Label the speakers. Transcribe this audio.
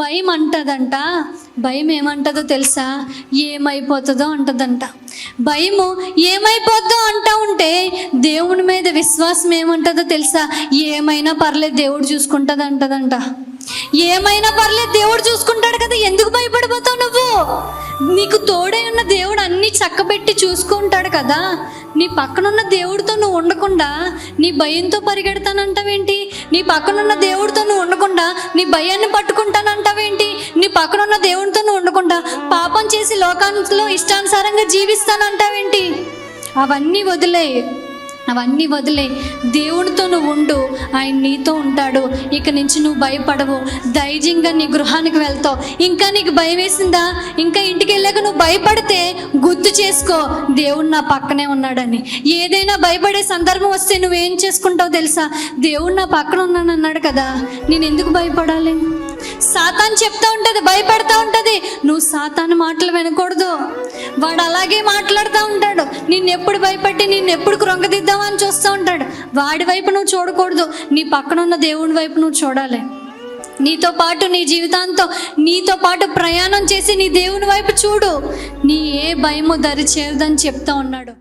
Speaker 1: భయం అంటదంట. భయం ఏమంటుందో తెలుసా? ఏమైపోతుందో అంటదంట. భయము ఏమైపోద్దో అంటా ఉంటే దేవుని మీద విశ్వాసం ఏమంటుందో తెలుసా? ఏమైనా పర్లేదు దేవుడు చూసుకుంటుంది అంటదంట. ఏమైనా పర్లేదు దేవుడు చూసుకుంటాడు కదా, ఎందుకు భయపడిపోతావు నువ్వు? నీకు తోడై ఉన్న దేవుడు అన్నీ చక్కబెట్టి చూసుకుంటాడు కదా. నీ పక్కనున్న దేవుడితో నువ్వు ఉండకుండా నీ భయంతో పరిగెడతానంటావేంటి? నీ పక్కనున్న దేవుడితో నువ్వు ఉండకుండా నీ భయాన్ని పట్టుకుంటానంటావేంటి? నీ పక్కనున్న దేవుడితో నువ్వు ఉండకుండా పాపం చేసి లోకంలో ఇష్టానుసారంగా జీవిస్తానంటావేంటి? అవన్నీ వదిలే దేవుడితో నువ్వు ఉండు, ఆయన నీతో ఉంటాడు. ఇక నుంచి నువ్వు భయపడవు, ధైర్యంగా నీ గృహానికి వెళ్తావు. ఇంకా నీకు భయం వేసిందా? ఇంకా ఇంటికి వెళ్ళాక నువ్వు భయపడితే గుర్తు చేసుకో, దేవుడు నా పక్కనే ఉన్నాడని. ఏదైనా భయపడే సందర్భం వస్తే నువ్వేం చేసుకుంటావు తెలుసా? దేవుడు నా పక్కన ఉన్నాను అన్నాడు కదా, నేను ఎందుకు భయపడాలి? సాతాను చెప్తా ఉంటుంది, భయపడతా ఉంటుంది. నువ్వు సాతాను మాటలు వినకూడదు. వాడు అలాగే మాట్లాడుతూ ఉంటాడు. నిన్నెప్పుడు భయపట్టి నిన్నెప్పుడు కృంగదిద్దామని చూస్తూ ఉంటాడు. వాడి వైపు నువ్వు చూడకూడదు, నీ పక్కన ఉన్న దేవుని వైపు నువ్వు చూడాలి. నీతో పాటు నీ జీవితాంతం నీతో పాటు ప్రయాణం చేసి నీ దేవుని వైపు చూడు. నీ ఏ భయము దరి చేరదని చెప్తా ఉన్నాడు.